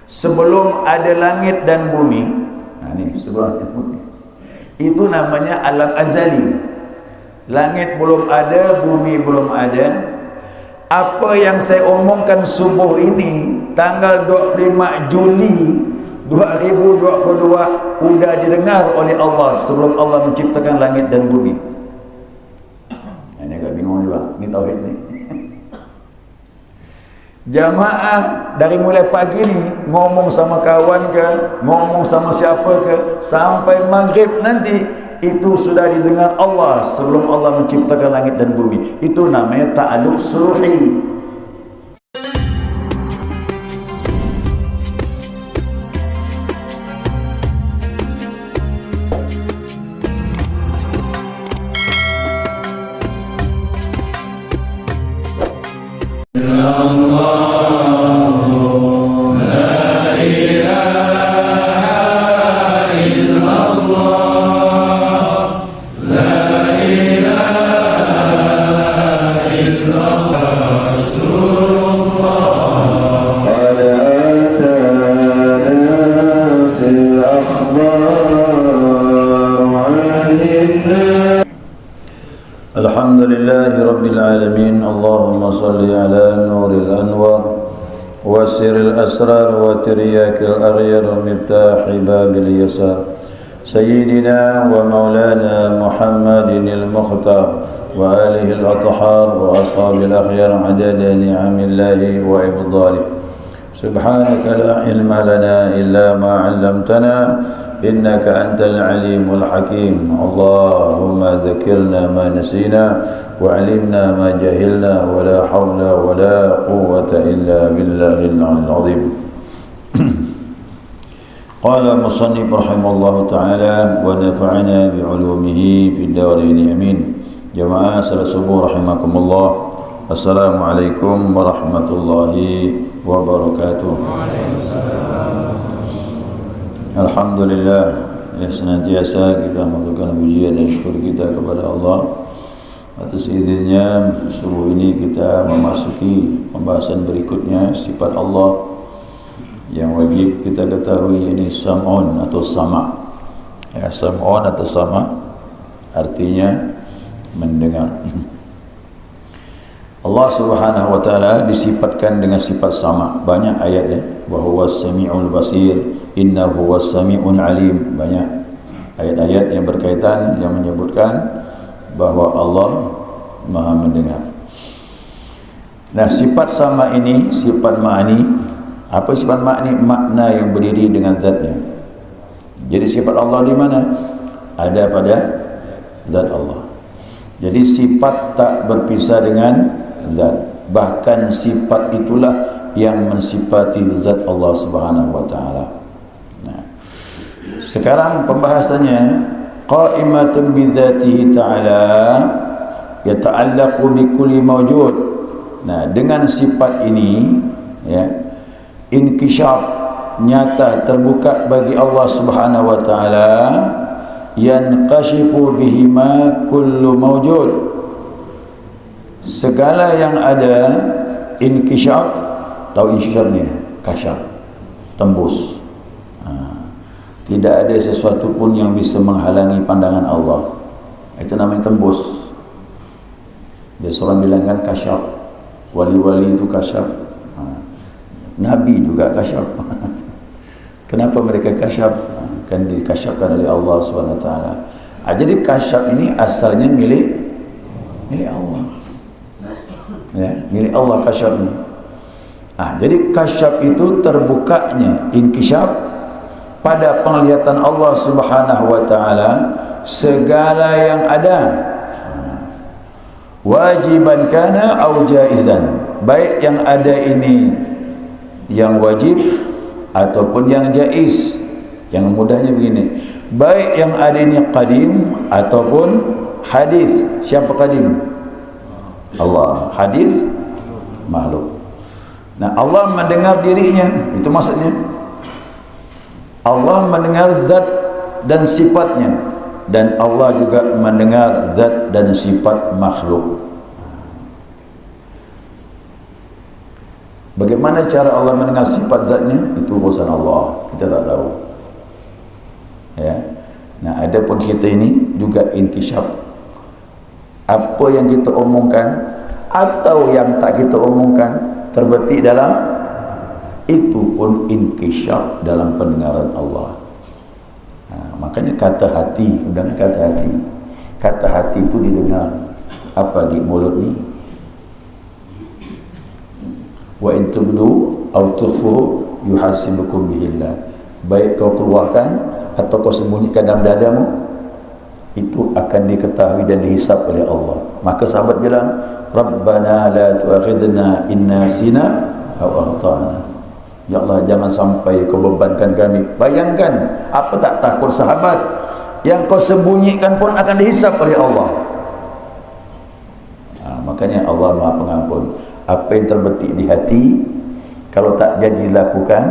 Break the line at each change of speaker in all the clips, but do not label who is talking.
sebelum ada langit dan bumi. Ini sebelum langit dan bumi. Itu namanya alam azali. Langit belum ada, bumi belum ada. Apa yang saya omongkan subuh ini tanggal 25 Juli 2022 sudah didengar oleh Allah sebelum Allah menciptakan langit dan bumi. Ini agak bingung juga. Ini tauhid ni. Jamaah dari mulai pagi ni ngomong sama kawan ke, ngomong sama siapa ke, sampai maghrib nanti itu sudah didengar Allah sebelum Allah menciptakan langit dan bumi. Itu namanya ta'alluq suluhi. Alhamdulillahi Rabbil Alamin. Allahumma salli ala nuril anwar wa siril asrar wa tiryakil aghyar wa miftahi babil yasar Sayyidina wa maulana Muhammadin al-Mukhtar wa alihi al-athhar wa ashabil akhyar adada ni'amillahi wa ibdalih. Subhanaka la ilma lana illa ma 'allamtana innaka antal alimul hakim. Allahumma dzakirna ma nasina wa 'allimna ma jahilna wa la hawla wa la quwwata illa billahil 'aliyyil 'azim. Qala musannif rahimallahu ta'ala wa nafa'ana bi 'ulumihi fid darain amin. Jamaah salat subuh rahimakumullah. Assalamualaikum warahmatullahi wabarakatuh. Alhamdulillah, ya senantiasa kita mengaturkan pujian dan syukur kita kepada Allah atas izinnya. Subuh ini kita memasuki pembahasan berikutnya, sifat Allah yang wajib kita ketahui, ini sam'un atau sama'. Ya, sam'un atau sama' artinya mendengar. Allah Subhanahu wa taala disifatkan dengan sifat sama. Banyak ayat ya, wa huwas samiul basir, innahu was samiul alim. Banyak ayat-ayat yang berkaitan yang menyebutkan bahwa Allah Maha mendengar. Nah, sifat sama ini sifat ma'ani. Apa sifat ma'ani? Makna yang berdiri dengan zatnya. Jadi sifat Allah di mana? Ada pada zat Allah. Jadi sifat tak berpisah dengan zat. Bahkan sifat itulah yang mensifati zat Allah Subhanahu wa taala. Nah, sekarang pembahasannya qa'imatun bi dzatihi ta'ala yata'allaqu bi kulli mawjud. Nah, dengan sifat ini ya, inkisyaf nyata terbuka bagi Allah Subhanahu wa taala, yanqashifu bihima kullu mawjud. Segala yang ada inkisyaf, tahu inkisyaf ni? Kasyaf, tembus. Tidak ada sesuatu pun yang bisa menghalangi pandangan Allah. Itu namanya tembus. Biasa orang bilang kan kasyaf. Wali-wali itu kasyaf. Nabi juga kasyaf. Kenapa mereka kasyaf? Kan dikasyafkan oleh Allah SWT. Jadi kasyaf ini asalnya milik Allah. Ya, milik Allah kasyaf ini. Jadi kasyaf itu terbukanya inkisyaf pada penglihatan Allah Subhanahu wa taala segala yang ada, wajiban kana au jaizan, baik yang ada ini yang wajib ataupun yang jaiz. Yang mudahnya begini, baik yang ada ini qadim ataupun hadis. Siapa qadim? Allah. Hadis makhluk. Nah, Allah mendengar dirinya, itu maksudnya. Allah mendengar zat dan sifatnya, dan Allah juga mendengar zat dan Bagaimana cara Allah mendengar sifat zatnya? Itu urusan Allah, kita tak tahu. Ya. Nah, adapun kita ini juga inkisyaf. Apa yang kita omongkan atau yang tak kita omongkan terbetik dalam itu pun inkisyaf dalam pendengaran Allah. Makanya kata hati, udahlah kata hati. Kata hati itu didengar. Apa di mulut ni? Wa in tubdu aw tukhfu yuhasibukum bihillah. Baik kau keluarkan atau kau sembunyikan dalam dadamu, itu akan diketahui dan dihisab oleh Allah. Maka sahabat bilang, Rabbana la tu'akhidna in nasina aw akhtana. Ya Allah, jangan sampai kau bebankan kami. Bayangkan, apa tak takut sahabat, yang kau sembunyikan pun akan dihisab oleh Allah. Makanya Allah Maha Pengampun. Apa yang terbetik di hati, kalau tak jadi dilakukan,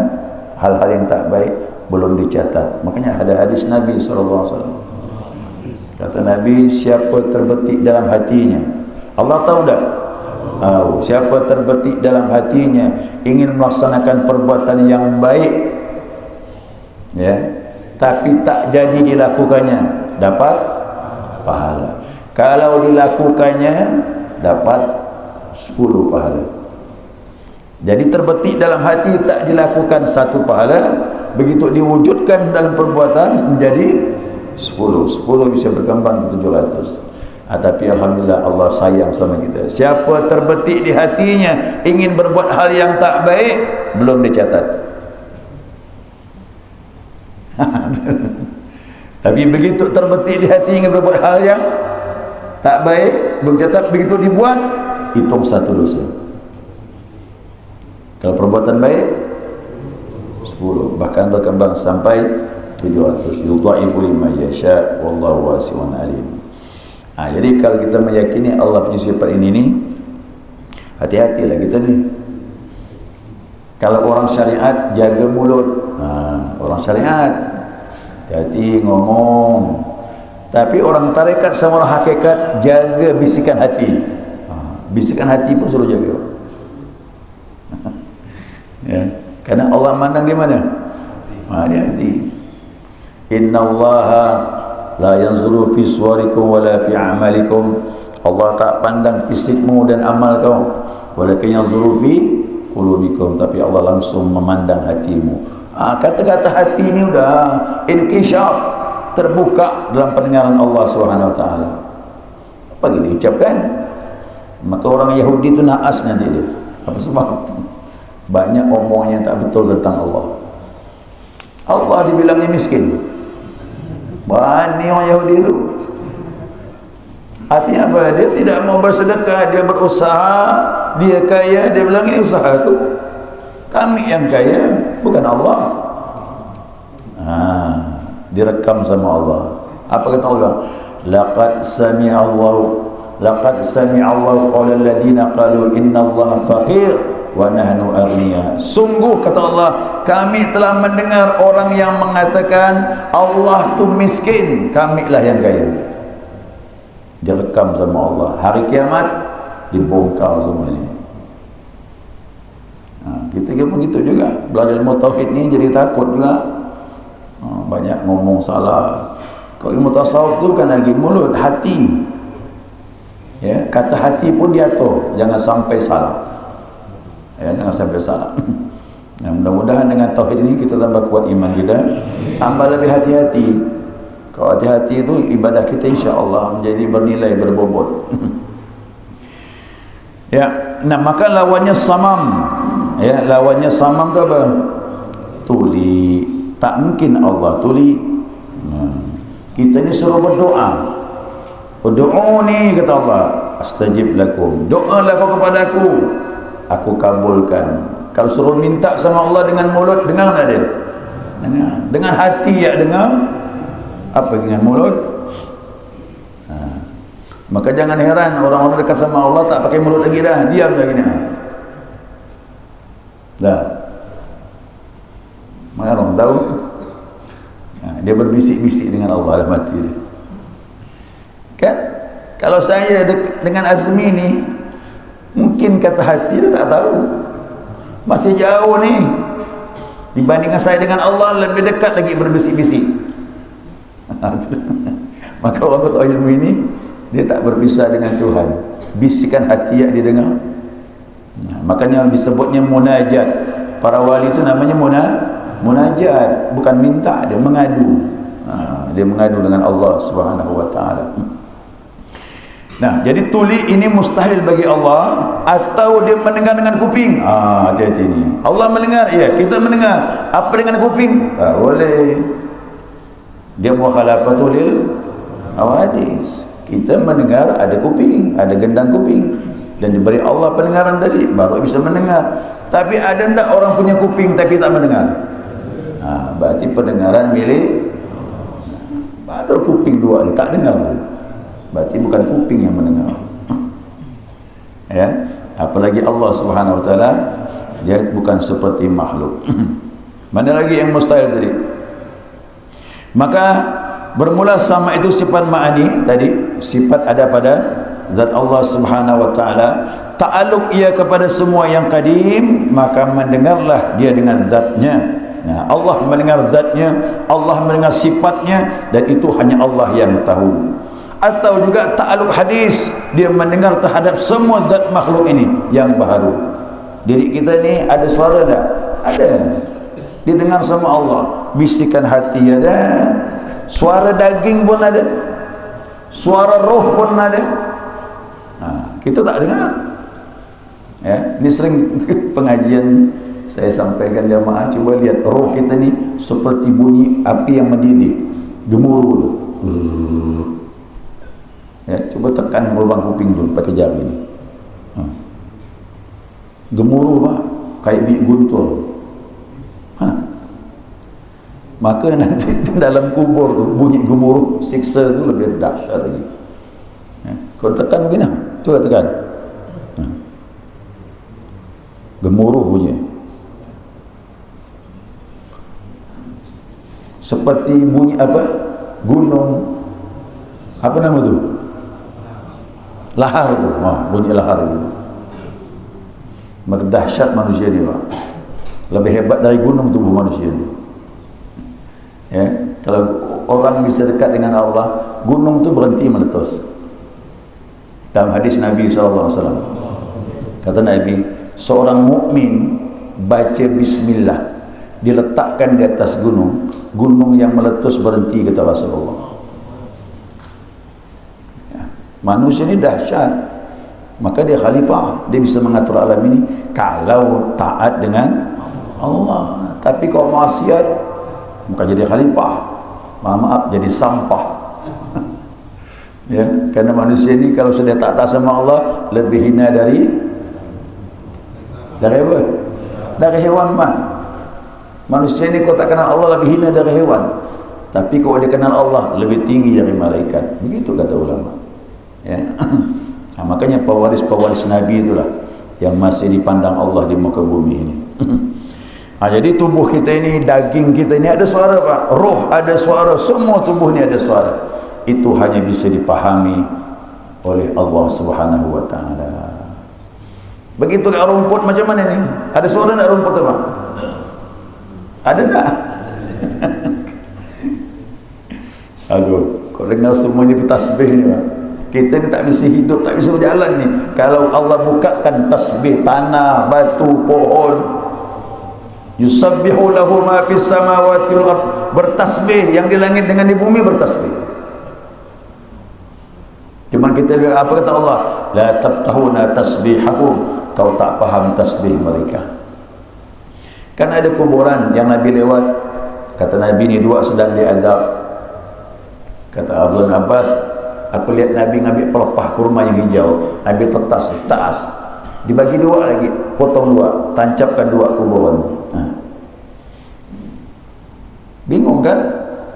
hal-hal yang tak baik belum dicatat. Makanya ada hadis Nabi SAW. Kata Nabi, siapa terbetik dalam hatinya, Allah tahu tak? Tahu. Siapa terbetik dalam hatinya ingin melaksanakan perbuatan yang baik, ya, tapi tak jadi dilakukannya, dapat pahala. Kalau dilakukannya, dapat 10 pahala. Jadi terbetik dalam hati, tak dilakukan 1 pahala, begitu diwujudkan dalam perbuatan menjadi 10 bisa berkembang ke 700. Tapi Alhamdulillah Allah sayang sama kita. Siapa terbetik di hatinya ingin berbuat hal yang tak baik, belum dicatat. Tapi begitu terbetik di hati ingin berbuat hal yang tak baik, belum dicatat, begitu dibuat, hitung 1 dosa. Kalau perbuatan baik 10, bahkan berkembang sampai 700. Yudha'ifu liman yasha wallahu wasi'un alim. Jadi kalau kita meyakini Allah punya sifat ini ni, hati-hatilah kita ni. Kalau orang syariat jaga mulut, orang syariat hati-hati ngomong. Tapi orang tarekat sama orang hakikat jaga bisikan hati. Bisikan hati pun suruh jaga. Ya, karena Allah mandang di mana? Di hati. Innallaha la yanzuru fi suwarikum wala fi a'malikum. Allah tak pandang fisikmu dan amal kau, walakin yanzuru fi qulubikum, tapi Allah langsung memandang hatimu. Kata-kata hati ni udah inkisyaf, terbuka dalam pendengaran Allah Subhanahu wa taala. Apa yang diucapkan? Maka orang Yahudi itu naas nanti dia. Apa sebab? Banyak omong yang tak betul tentang Allah. Allah dibilangnya miskin. Banyak orang Yahudi itu. Artinya apa? Dia tidak mau bersedekah, dia berusaha, dia kaya, dia bilang ini usahaku. Kami yang kaya, bukan Allah. Direkam sama Allah. Apa kata Allah? Laqad sami'allahu qawla alladhina qalu inna Allah faqir wa nahnu aghniya. Sungguh kata Allah, kami telah mendengar orang yang mengatakan Allah tu miskin, kamilah yang kaya. Direkam sama Allah. Hari kiamat dibongkar semua ini. Kita kira begitu juga. Belajar ilmu tauhid ni jadi takut juga. Banyak ngomong salah. Kalau ilmu tasawuf tu bukan lagi mulut, hati. Ya, kata hati pun diatur, jangan sampai salah. Ya, jangan sampai salah. Mudah-mudahan dengan tauhid ini kita tambah kuat iman kita, tambah lebih hati-hati. Kalau hati-hati itu ibadah kita insya-Allah menjadi bernilai, berbobot. Ya, nah maka lawannya samam. Ya, lawannya samam tu apa? Tuli. Tak mungkin Allah tuli. Kita ni suruh berdoa. Ud'uni kata Allah, astajib lakum. Doalah kau kepada aku kabulkan. Kalau suruh minta sama Allah dengan mulut, dengar tak dia? Dengar. Dengan hati ya dengar. Apa dengan mulut? Maka jangan heran orang-orang dekat sama Allah tak pakai mulut lagi dah, diam lagi ni. Dah. Mana orang tahu? Dia berbisik-bisik dengan Allah dalam hati dia. Kan? Kalau saya dengan Azmi ni, mungkin kata hati dia tak tahu. Masih jauh ni. Dibandingkan saya dengan Allah, lebih dekat lagi berbisik-bisik. Maka orang kata ilmu ini, dia tak berpisah dengan Tuhan. Bisikan hati yang dia dengar. Makanya disebutnya munajat. Para wali itu namanya munajat, bukan minta, dia mengadu. Dia mengadu dengan Allah Subhanahu wa taala. Nah, jadi tuli ini mustahil bagi Allah, atau dia mendengar dengan kuping. Hati-hati ni. Allah mendengar, ya, kita mendengar. Apa dengan kuping? Tak boleh. Dia mukhalafatul lil hawadis. Kita mendengar ada kuping, ada gendang kuping, dan diberi Allah pendengaran tadi, baru bisa mendengar. Tapi ada ndak orang punya kuping tapi tak mendengar? Berarti pendengaran milik baru kuping dua ni tak dengar. Berarti bukan kuping yang mendengar. Ya, apalagi Allah Subhanahu wa taala, dia bukan seperti makhluk. Mana lagi yang mustahil tadi? Maka bermula sama itu sifat ma'ani tadi, sifat ada pada zat Allah Subhanahu wa taala. Ta'alluq ia kepada semua yang qadim, maka mendengarlah dia dengan zatnya. Nah, Allah mendengar zatnya, Allah mendengar sifatnya, dan itu hanya Allah yang tahu. Atau juga ta'alluq hadis, dia mendengar terhadap semua zat makhluk ini yang baharu. Diri kita ni ada suara tak? Ada. Didengar sama Allah. Bisikan hati ada, suara daging pun ada, suara roh pun ada. Kita tak dengar. Ya, ini sering pengajian saya sampaikan jamaah, cuba lihat roh kita ni seperti bunyi api yang mendidih, gemuruh. Ya, coba tekan lubang kuping dulu pakai jari ni. Gemuruh pak, kayak biji guntur. Maka nanti dalam kubur tu bunyi gemuruh, siksa tu lebih dahsyat lagi. Ya, kau tekan begini, coba tekan. Gemuruh bunyi. Seperti bunyi apa? Gunung. Apa nama tu? Lahar tu. Bunyi lahar gitu. Maka dahsyat manusia ni pak. Lebih hebat dari gunung tubuh manusia ni. Ya, kalau orang bisa dekat dengan Allah, gunung tu berhenti meletus. Dalam hadis Nabi SAW, kata Nabi, seorang mukmin baca bismillah, diletakkan di atas gunung, gunung yang meletus berhenti, kata Rasulullah. Ya, manusia ini dahsyat. Maka dia khalifah, dia bisa mengatur alam ini kalau taat dengan Allah. Tapi kalau maksiat, bukan jadi khalifah, maaf jadi sampah. Ya, karena manusia ini kalau sudah tak taat sama Allah, lebih hina dari apa? Dari hewan mah. Manusia ini kalau tak kenal Allah lebih hina dari hewan. Tapi kalau dia kenal Allah lebih tinggi dari malaikat. Begitu kata ulama. Ya. Nah, makanya pewaris-pewaris Nabi itulah yang masih dipandang Allah di muka bumi ini. Jadi tubuh kita ini, daging kita ini ada suara pak, roh ada suara, semua tubuh ini ada suara. Itu hanya bisa dipahami oleh Allah Subhanahu wa taala. Begitu kat rumput macam mana ni? Ada suara nak rumput apa? Ada tak? Aduh, kau dengar semuanya bertasbih ni pak. Kita ni tak bisa hidup, tak bisa berjalan ni kalau Allah bukakan tasbih tanah, batu, pohon. Yusabbihu lahu ma fis samawati wal ard, bertasbih yang di langit dengan di bumi bertasbih. Cuman kita lihat apa kata Allah, la tabtahuna tasbihahum, kau tak faham tasbih mereka. Kan ada kuburan yang Nabi lewat, kata Nabi ni dua sedang diazab. Kata Abdul Abbas, aku lihat Nabi ngambil pelepah kurma yang hijau, Nabi tas, dibagi dua lagi, potong dua, tancapkan dua kuburan. Bingung kan?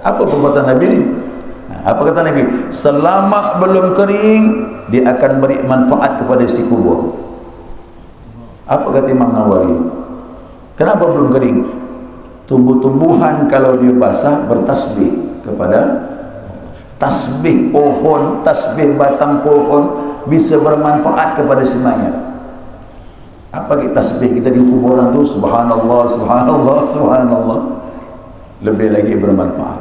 Apa perbuatan Nabi ni? Apa kata Nabi? Selama belum kering, dia akan beri manfaat kepada si kubur. Apa kata Imam Nawawi? Kenapa belum kering? Tumbuh-tumbuhan kalau dia basah bertasbih kepada tasbih pohon, tasbih batang pohon bisa bermanfaat kepada si mayat. Apa kita tasbih kita di kuburan tu? Subhanallah, subhanallah, subhanallah. Lebih lagi bermanfaat.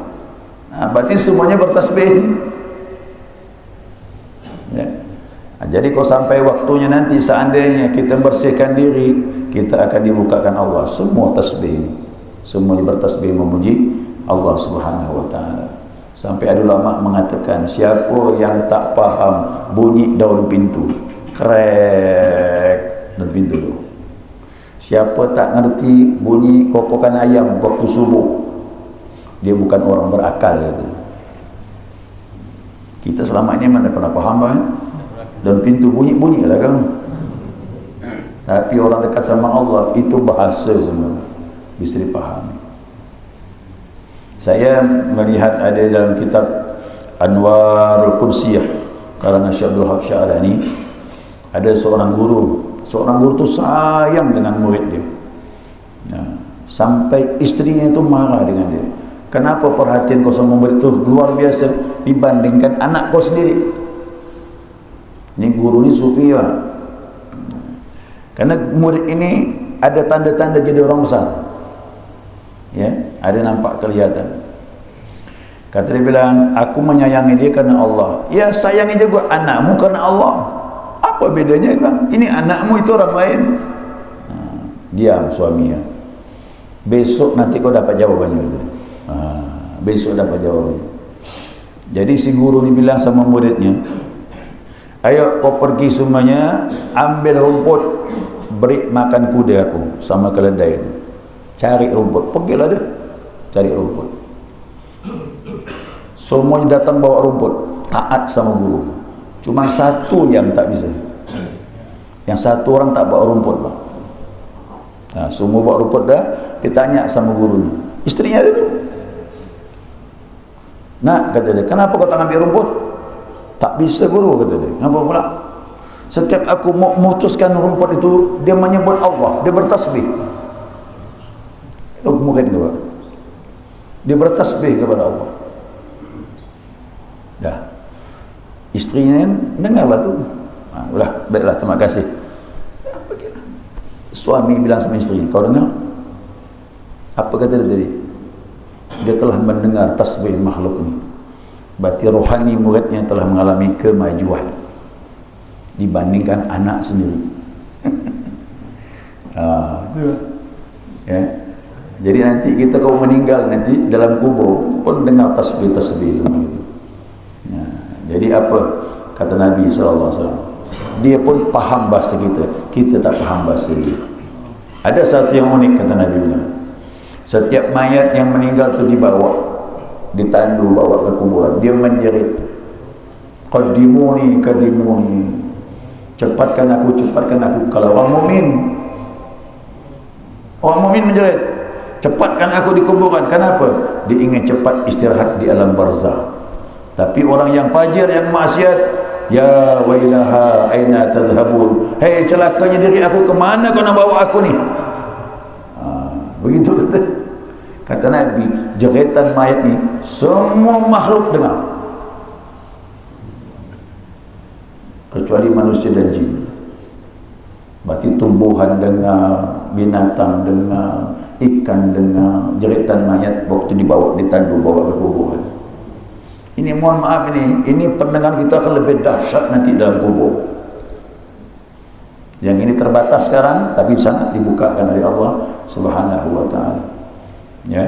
Berarti semuanya bertasbih. Ya. Jadi kalau sampai waktunya nanti, seandainya kita bersihkan diri, kita akan dibukakan Allah semua tasbih ini. Semua bertasbih memuji Allah Subhanahu wa taala. Sampai ada ulama mengatakan, siapa yang tak faham bunyi daun pintu, krek daun pintu tu, siapa tak ngerti bunyi kokokan ayam waktu subuh, dia bukan orang berakal itu. Kita selama ini mana pernah faham kan? Dan pintu bunyi-bunyi lah kan. Tapi orang dekat sama Allah itu bahasa semua, bisa dipahami. Saya melihat ada dalam kitab Anwarul Qudsiyah karangan Syekh Abdul Wahab Sya'rani, ada seorang guru tu sayang dengan murid dia. Nah, sampai istrinya itu marah dengan dia. Kenapa perhatian kau sama murid itu luar biasa dibandingkan anak kau sendiri? Ini guru ni sufi lah. Karena murid ini ada tanda-tanda jadi orang besar. Ya, ada nampak kelihatan. Kata dia bilang, aku menyayangi dia karena Allah. Ya, sayangi juga anakmu karena Allah. Apa bedanya? Ini anakmu, itu orang lain. Diam suami ya. Besok nanti kau dapat jawabannya itu. Besok dapat jawabannya. Jadi si guru ni bilang sama muridnya, ayo kau pergi semuanya, ambil rumput, beri makan kuda aku sama keledai. Cari rumput, pergilah dia cari rumput. Semuanya datang bawa rumput, taat sama guru. Cuma satu yang tak bisa. Yang satu orang tak bawa rumput, Pak. Nah, semua bawa rumput dah, ditanya sama guru ni. Istrinya ada tu. Nak, kata dia, kenapa kau tak ambil rumput? Tak bisa guru, kata dia. Kenapa pula? Setiap aku mau memutuskan rumput itu, dia menyebut Allah, dia bertasbih. Murid ke, Pak? Dia bertasbih kepada Allah. Dah. Istrinya dengarlah tu. Udah, baiklah, terima kasih. Ya, pergilah. Suami bilang sama isteri, kau dengar? Apa kata dia tadi? Dia telah mendengar tasbih makhluk ni. Berarti rohani muridnya telah mengalami kemajuan dibandingkan anak sendiri. Ya. Jadi nanti kita kalau meninggal nanti dalam kubur pun dengar tasbih-tasbih semua itu. Ya. Jadi apa kata Nabi SAW? Dia pun faham bahasa kita, kita tak faham bahasa dia. Ada satu yang unik kata Nabi bilang, setiap mayat yang meninggal tu dibawa, ditandu bawa ke kuburan, dia menjerit, qadimuni qadimuni, cepatkan aku, cepatkan aku. Kalau orang mukmin menjerit, cepatkan aku di kuburan. Kenapa? Dia ingin cepat istirahat di alam barzah. Tapi orang yang fajir, yang maksiat, ya wailaha aina tadhhabun, hei celakanya diri aku, kemana kau nak bawa aku ni? Begitu kata Nabi, jeritan mayat ni semua makhluk dengar kecuali manusia dan jin. Berarti tumbuhan dengar, binatang dengar, ikan dengar, jeritan mayat waktu dibawa, ditandu, bawa ke kuburan. Ini mohon maaf, ini pendengaran kita akan lebih dahsyat nanti dalam kubur. Yang ini terbatas sekarang, tapi sangat dibukakan oleh Allah Subhanahu wa taala. Ya.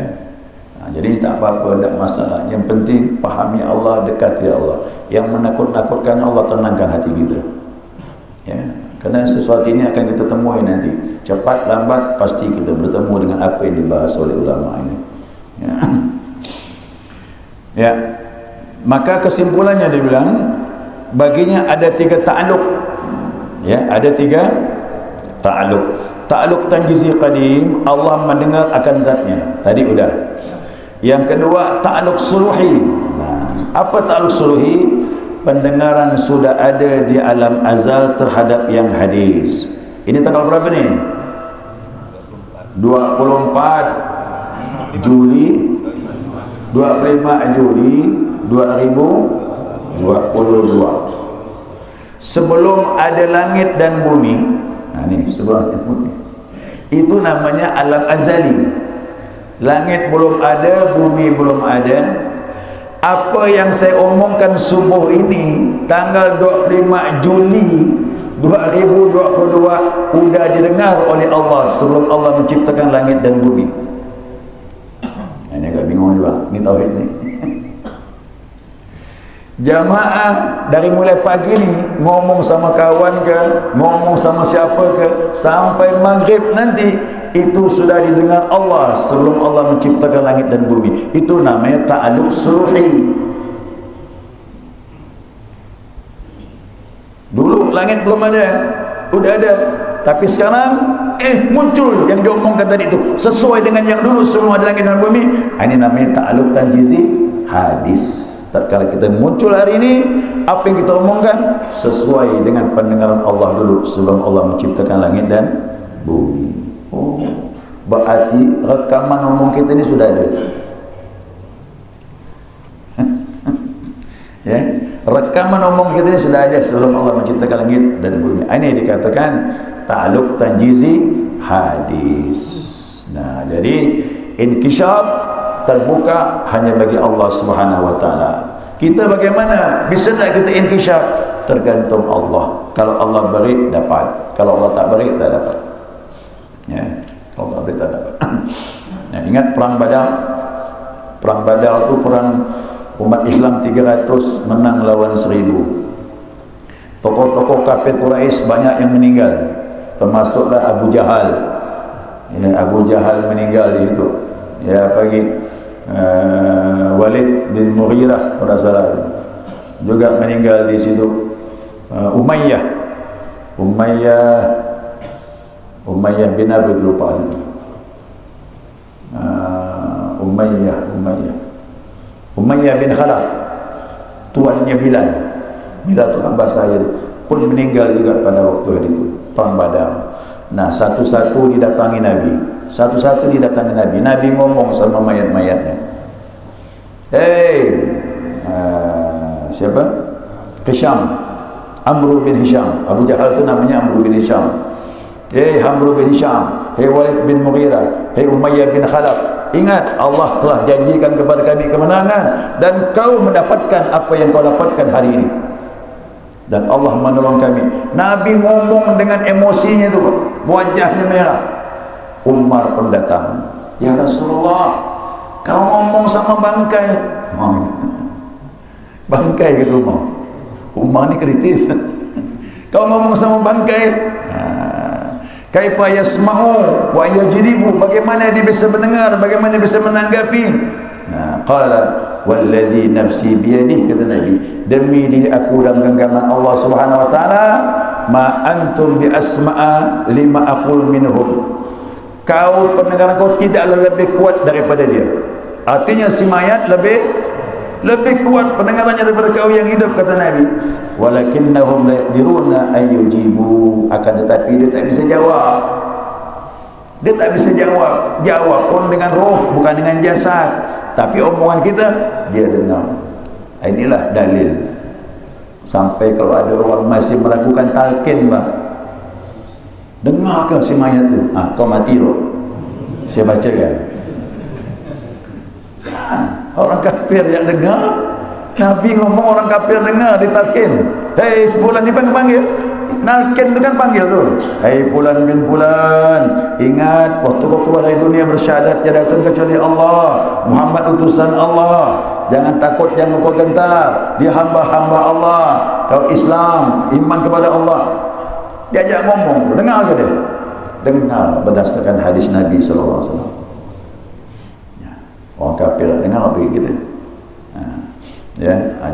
Jadi tak apa-apa, tak masalah. Yang penting pahami Allah, dekati Allah. Yang menakut-nakutkan Allah, tenangkan hati kita. Ya. Kerana sesuatu ini akan kita temui nanti. Cepat lambat pasti kita bertemu dengan apa yang dibahas oleh ulama ini. Ya. Ya. Maka kesimpulannya dia bilang, baginya ada 3 ta'alluq. Ya, ada 3 ta'alluq. Ta'alluq tanjizi qadim, Allah mendengar akan zatnya. Tadi udah. Yang kedua, ta'alluq suluhi. Nah, apa ta'alluq suluhi? Pendengaran sudah ada di alam azal terhadap yang hadis. Ini tanggal berapa ni? 24 Juli 25 Juli 2022. Sebelum ada langit dan bumi, Ni surah itu namanya alam azali. Langit belum ada, bumi belum ada. Apa yang saya omongkan subuh ini tanggal 25 Juli 2022 sudah didengar oleh Allah sebelum Allah menciptakan langit dan bumi. Ini agak bingung juga. Ini tauhid ni. Jamaah dari mulai pagi ni ngomong sama kawan ke, ngomong sama siapa ke, sampai maghrib nanti itu sudah didengar Allah sebelum Allah menciptakan langit dan bumi. Itu namanya ta'alluq suruhi. Dulu langit belum ada, udah ada, tapi sekarang muncul yang diomongkan tadi itu sesuai dengan yang dulu sebelum ada langit dan bumi. Ini namanya ta'alluq tanjizi hadis. Tatkala kita muncul hari ini, apa yang kita omongkan sesuai dengan pendengaran Allah dulu sebelum Allah menciptakan langit dan bumi. Oh, berarti rekaman omong kita ini sudah ada. Ya, rekaman omong kita ini sudah ada sebelum Allah menciptakan langit dan bumi. Ini dikatakan ta'alluq tanjizi hadis. Nah, jadi inkisyaf terbuka hanya bagi Allah Subhanahu wa taala. Kita bagaimana? Bisa tak kita inkisyaf? Tergantung Allah. Kalau Allah beri, dapat. Kalau Allah tak beri, tak dapat. Ya, kalau tak beri, tak dapat. Nah, ingat perang Badar. Perang Badar itu perang umat Islam 300 menang lawan 1000. Tokoh-tokoh kafir Quraisy banyak yang meninggal. Termasuklah Abu Jahal. Ya, Abu Jahal meninggal di situ. Ya, bagi Walid bin Mughirah kalau salah juga meninggal di situ. Umayyah bin Abi lupa situ. Umayyah bin Khalaf, tuannya Bilal itu kan bahasa dia pun meninggal juga pada waktu itu perang Badar. Nah, satu-satu didatangi Nabi. Nabi ngomong sama mayat-mayatnya. Siapa? Hisham, Amr bin Hisham. Abu Jahal itu namanya Amr bin Hisham. Amr bin Hisham, Walid bin Mughirah, Umayyah bin Khalaf, ingat Allah telah janjikan kepada kami kemenangan dan kau mendapatkan apa yang kau dapatkan hari ini. Dan Allah menolong kami. Nabi ngomong dengan emosinya itu, wajahnya merah. Umar pun datang. Ya Rasulullah, kau ngomong sama bangkai. Bangkai gitu Umar. Umar ni kritis. Kau ngomong sama bangkai. Kaifa yasma'u wa yajribu, bagaimana dia bisa mendengar, bagaimana dia bisa menanggapi. Qala walladhi nafsi biyadihi, kata Nabi, demi diri aku dalam genggaman Allah Subhanahu wa taala, ma antum bi asma'a lima aqul minhum. Kau pendengaran kau tidaklah lebih kuat daripada dia. Artinya si mayat lebih kuat pendengarannya daripada kau yang hidup, kata Nabi. Walakinnahum la yaqdiruna an yujibu, akan tetapi dia tak bisa jawab. Dia tak bisa jawab. Jawab pun dengan roh, bukan dengan jasad. Tapi omongan kita dia dengar. Inilah dalil. Sampai kalau ada orang masih melakukan talqin, dengarkan si mayat tu. Kau mati tu. Saya bacakan. Orang kafir yang dengar, Nabi ngomong orang kafir dengar, ditalqin. Hei sebulan dipanggil-panggil. Nalkin tu kan panggil tu. Hei fulan bin fulan, ingat waktu kau keluar dari dunia bersyahadat tiada Tuhan kecuali Allah, Muhammad utusan Allah. Jangan takut, jangan kau gentar. Dia hamba-hamba Allah. Kau Islam, iman kepada Allah. Diajak ngomong, dengar ke dia? Dengar berdasarkan hadis Nabi sallallahu alaihi wasallam. Orang kafir dengar apa kita?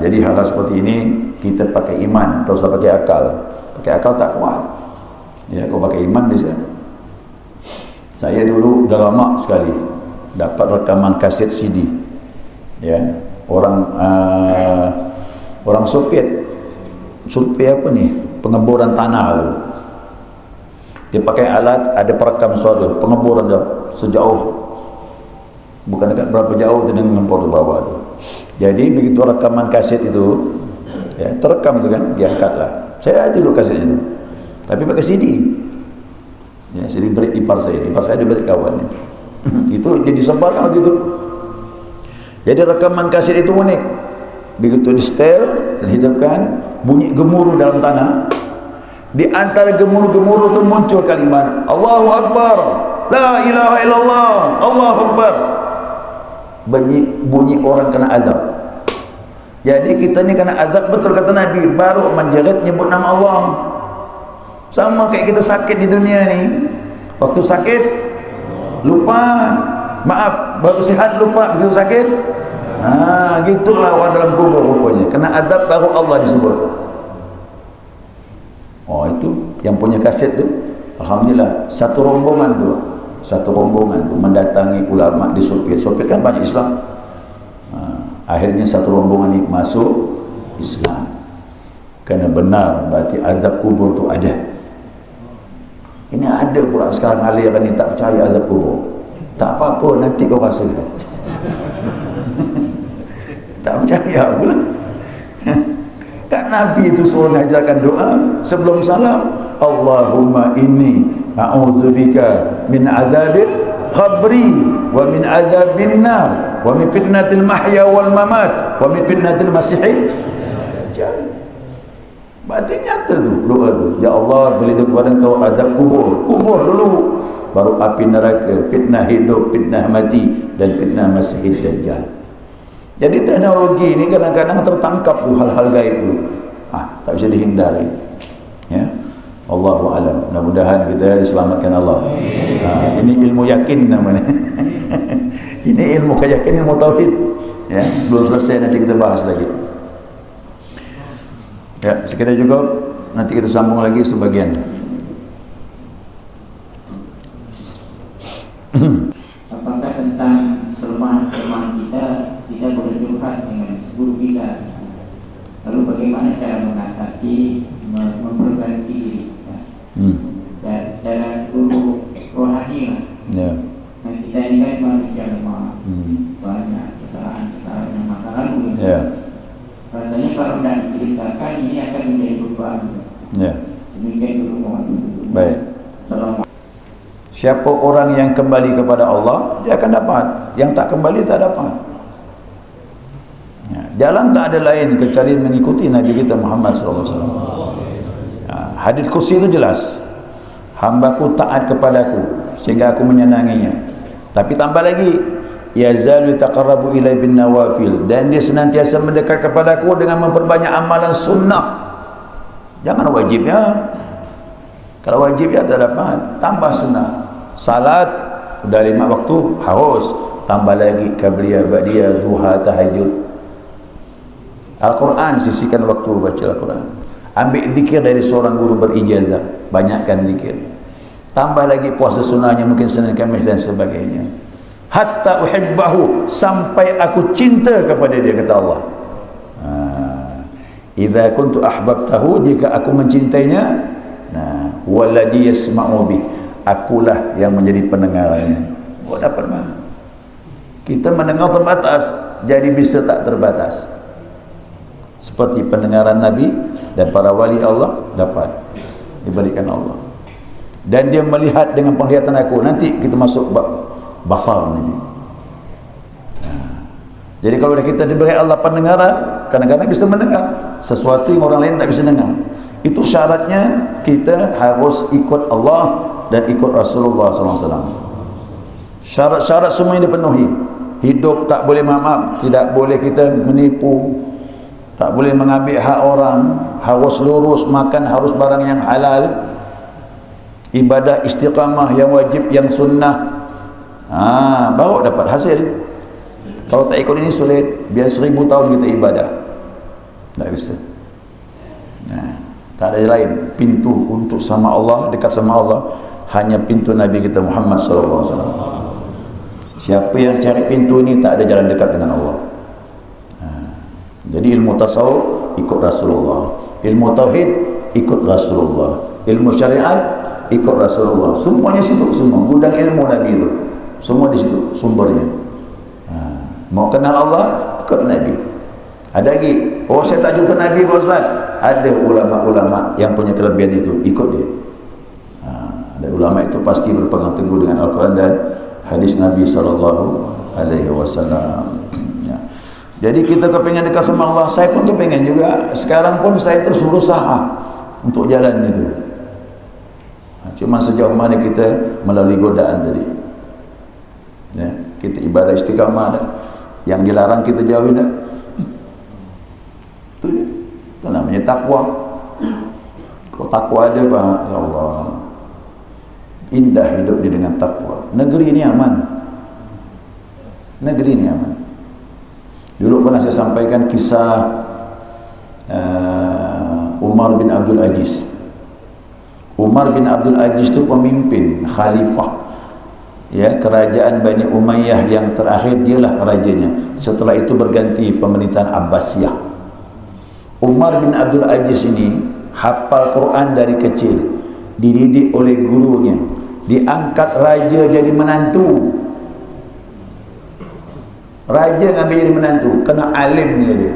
Jadi hal-hal seperti ini kita pakai iman, tak usah pakai akal. Pakai akal tak kuat. Ya, kau pakai iman bisa. Saya dulu dah lama sekali dapat rekaman kaset CD. Ya, orang survei apa ni? Pengeboran tanah tu. Dia pakai alat, ada perekam suara pengeboran dia sejauh, bukan dekat berapa jauh tu dengan ngempor tu bawah tu. Jadi begitu rekaman kaset itu, ya, terekam tu kan, diangkatlah. Saya ada dulu kaset itu, tapi pakai CD. Ya, saya diberi ipar saya diberi kawannya. Itu jadi sebarkan waktu itu. Jadi rekaman kaset itu unik. Begitu di setel, dihidupkan, bunyi gemuruh dalam tanah. Di antara gemuruh-gemuruh itu muncul kalimat Allahu Akbar, La ilaha illallah, Allahu Akbar. Bunyi orang kena azab. Jadi kita ni kena azab betul kata Nabi, baru menjerit nyebut nama Allah. Sama kayak kita sakit di dunia ni. Waktu sakit lupa, maaf, baru sihat lupa, begitu sakit. Gitulah orang dalam kubur rupanya. Kena azab baru Allah disebut. Oh, itu yang punya kaset tu, alhamdulillah, satu rombongan tu mendatangi ulama di Sopir kan banyak Islam. Akhirnya satu rombongan ni masuk Islam. Kerana benar berarti azab kubur tu ada. Ini ada pula sekarang aliran ni tak percaya azab kubur. Tak apa-apa, nanti kau rasa. Tak percaya pula. Kan Nabi itu suruh mengajarkan doa sebelum salam, Allahumma inni a'udzubika min azabit qabri wa min azabin nar wa min fitnatil mahya wal mamat wa min fitnatil masihid dajjal. Berarti nyata tu doa tu. Ya Allah, berlindung kepada Engkau azab kubur dulu, baru api neraka, fitnah hidup, fitnah mati, dan fitnah masihid dajjal. Jadi teknologi ni kadang-kadang tertangkap tu hal-hal gaib tu. Tak bisa dihindari. Ya. Allahu a'lam. Mudah-mudahan kita diselamatkan Allah. Ini ilmu yakin namanya. Ini ilmu keyakinan, ilmu tauhid. Ya, belum selesai, nanti kita bahas lagi. Ya, sekiranya juga nanti kita sambung lagi sebagian.
Apakah tentang kelemahan kita boleh curhat dengan guru kita? Lalu bagaimana cara mengatasi, memperbaiki diri kita? Cara guru rohani lah.
Ya.
Nah, kita ini kan manusia lemah, banyak kesalahan yang masa lalu.
Ya.
Rasanya kalau tidak diceritakan ini akan menjadi beban.
Ya.
Demikian dulu mohon.
Baik.
Selamat.
Siapa orang yang kembali kepada Allah, dia akan dapat. Yang tak kembali tak dapat. Ya, jalan tak ada lain kecuali mengikuti Nabi kita Muhammad SAW. Hadis kursi itu jelas. Hambaku taat kepadaku sehingga aku menyenanginya. Tapi tambah lagi, yazalu taqarrabu ilai bin nawafil, dan dia senantiasa mendekat kepadaku dengan memperbanyak amalan sunnah. Jangan wajibnya. Kalau wajibnya tak dapat, tambah sunnah. Salat udah 5 waktu harus, tambah lagi qabliyah, ba'diyah, duha, tahajud. Al-Quran, sisihkan waktu baca Al-Quran. Ambil zikir dari seorang guru berijazah, banyakkan zikir. Tambah lagi puasa sunnahnya, mungkin Senin Khamis dan sebagainya. Hatta uhibbahu, sampai aku cinta kepada dia, kata Allah. Idza kuntu ahbabtahu, jika aku mencintainya, walladhi yasma'u bih, akulah yang menjadi pendengarannya. Dapat mah. Kita mendengar terbatas, jadi bisa tak terbatas. Seperti pendengaran Nabi dan para wali Allah dapat diberikan Allah. Dan dia melihat dengan penglihatan aku. Nanti kita masuk basar ni. Jadi kalau kita diberi Allah pendengaran, kadang-kadang bisa mendengar sesuatu yang orang lain tak bisa dengar. Itu syaratnya kita harus ikut Allah dan ikut Rasulullah SAW. Syarat-syarat semua ini dipenuhi. Hidup tak boleh maaf, tidak boleh kita menipu, tak boleh mengambil hak orang, harus lurus, makan harus barang yang halal, ibadah istiqamah yang wajib, yang sunnah, baru dapat hasil. Kalau tak ikut ini sulit, biar 1000 tahun kita ibadah, tak bisa. Tak ada lain pintu untuk sama Allah, dekat sama Allah, hanya pintu Nabi kita Muhammad SAW. Siapa yang cari pintu ini, tak ada jalan dekat dengan Allah. Jadi ilmu tasawuf ikut Rasulullah, ilmu tauhid ikut Rasulullah, ilmu syariat ikut Rasulullah. Semuanya situ, semua gudang ilmu Nabi itu semua di situ sumbernya. Mau kenal Allah, ikut Nabi. Ada lagi, saya tak jumpa Nabi Pak Ustaz. Ada ulama-ulama yang punya kelebihan itu, ikut dia. Dan ulama itu pasti berpegang teguh dengan Al-Quran dan hadis Nabi SAW. Ya. Jadi kita kepengen dekat sama Allah. Saya pun kepengen juga. Sekarang pun saya terus berusaha untuk jalan itu. Cuma sejauh mana kita melalui godaan tadi. Ya, kita ibadah istiqamah dah. Yang dilarang kita jauhi dah. Itu dia. Itu namanya takwa. Kalau takwa ada Pak, ya Allah. Indah hidup ni dengan takwa. Negeri ini aman. Negeri ini aman. Dulu pernah saya sampaikan kisah Umar bin Abdul Aziz. Umar bin Abdul Aziz itu pemimpin, khalifah, ya, kerajaan Bani Umayyah yang terakhir, dialah rajanya. Setelah itu berganti pemerintahan Abbasiyah. Umar bin Abdul Aziz ini hafal Quran dari kecil, dididik oleh gurunya, diangkat raja jadi menantu. Raja ngambil jadi menantu, kena alimnya dia.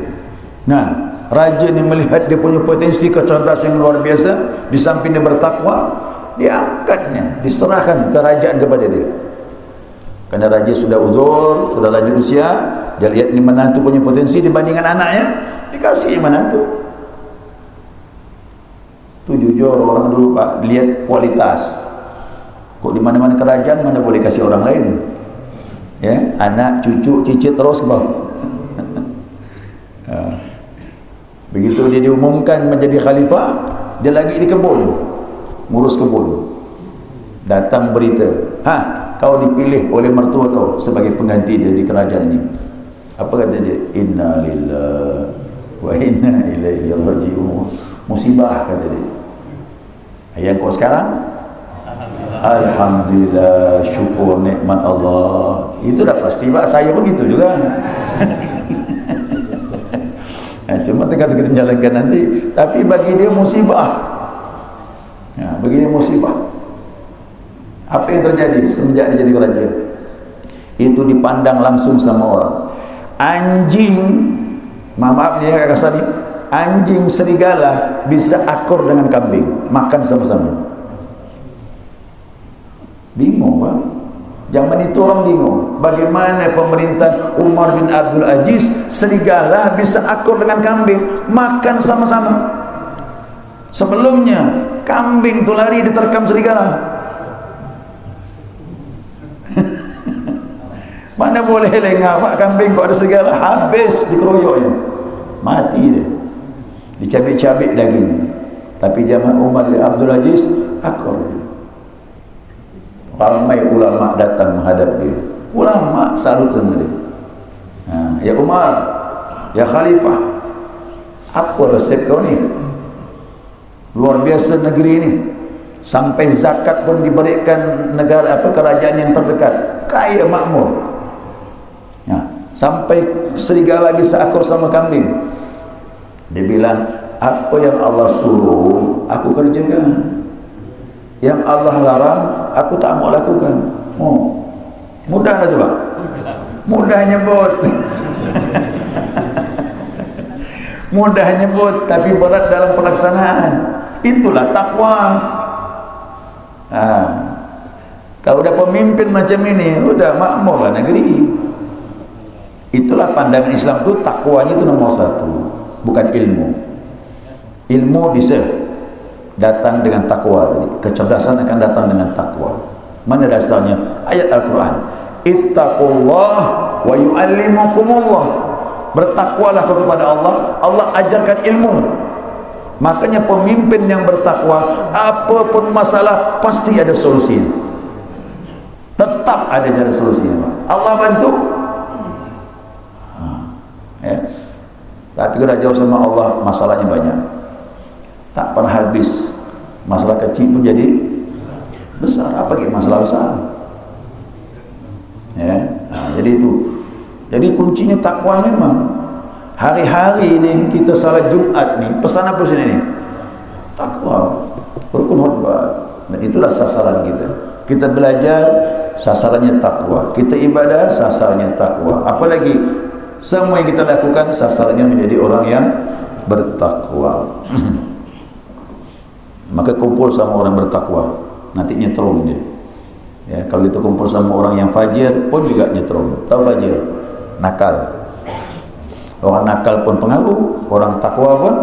Nah, raja ni melihat dia punya potensi kecerdasan yang luar biasa, di samping dia bertakwa, diangkatnya, diserahkan kerajaan kepada dia. Kerana raja sudah uzur, sudah lanjut usia, dia lihat ni menantu punya potensi dibandingkan anaknya, dikasih menantu. Tu jujur orang dulu Pak, lihat kualitas. Kok di mana-mana kerajaan mana boleh kasih orang lain? Ya, anak, cucu, cicit terus ke bawah. Begitu dia diumumkan menjadi khalifah, dia lagi di kebun, ngurus kebun. Datang berita, kau dipilih oleh mertua kau sebagai pengganti dia di kerajaan ini. Apa kata dia? Inna lillahi wa inna ilaihi raji'un. Musibah kata dia. Yang kau sekarang? Alhamdulillah, syukur nikmat Allah. Itu dah pasti Pak, saya pun gitu juga. Cuma kita jalankan nanti, tapi bagi dia musibah. Ya, bagi dia musibah. Apa yang terjadi semenjak dia jadi raja? Itu dipandang langsung sama orang. Anjing, maaf ni kakak kasar ni, anjing serigala bisa akur dengan kambing, makan sama-sama. Bingung Pak. Zaman itu orang bingung, bagaimana pemerintah Umar bin Abdul Aziz, serigala bisa akur dengan kambing, makan sama-sama. Sebelumnya kambing tu lari diterkam serigala. Mana boleh lengah Pak, kambing kok ada serigala, habis dikeroyoknya, mati dia, dicabik-cabik dagingnya. Tapi zaman Umar bin Abdul Aziz akur. Ramai ulama datang menghadap dia. Ulama salut sama dia. Ya Umar, ya Khalifah, apa resep kau ni? Luar biasa negeri ini. Sampai zakat pun diberikan negara kerajaan yang terdekat. Kaya makmur. Ya, sampai serigala bisa akur sama kambing. Dia bilang, apa yang Allah suruh aku kerjakan. Yang Allah larang aku tak mau lakukan. Mudah lah tu Pak. Mudah nyebut. Mudah nyebut tapi berat dalam pelaksanaan. Itulah takwa. Kalau udah pemimpin macam ini, udah makmur lah negeri. Itulah pandangan Islam tu, takwanya itu nomor satu, bukan ilmu. Ilmu bisa datang dengan takwa tadi. Kecerdasan akan datang dengan takwa. Mana dasarnya? Ayat Al-Quran. Ittaqullah wa yu'allimukumullah. Bertakwalah kepada Allah, Allah ajarkan ilmu. Makanya pemimpin yang bertakwa, apapun masalah pasti ada solusinya. Tetap ada jalan solusinya Pak. Allah bantu. Ya. Tapi kalau jauh sama Allah, masalahnya banyak. Tak pernah habis. Masalah kecil pun jadi besar. Apa lagi masalah besar? Ya, jadi itu. Jadi kuncinya takwa memang. Hari-hari ini kita salat Jumat ni, pesan apa sini ni? Takwa. Rukun khutbah. Dan itulah sasaran kita. Kita belajar, sasarannya takwa. Kita ibadah, sasarannya takwa. Apalagi semua yang kita lakukan, sasarannya menjadi orang yang bertakwa. Maka kumpul sama orang bertakwa. nanti nyetrum dia. Ya, kalau kita kumpul sama orang yang fajir pun juga nyetrum. Tahu fajir? Nakal. Orang nakal pun pengaruh, orang takwa pun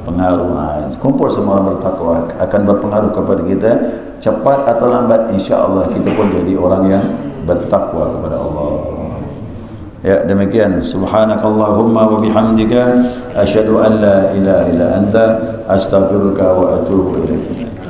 pengaruh. Kumpul sama orang bertakwa akan berpengaruh kepada kita, cepat atau lambat insya-Allah kita pun jadi orang yang bertakwa kepada Allah. Ya, demikian. Subhanakallahumma wa bihamdika asyhadu an la ilaha illa anta astaghfiruka wa atubu ilaik.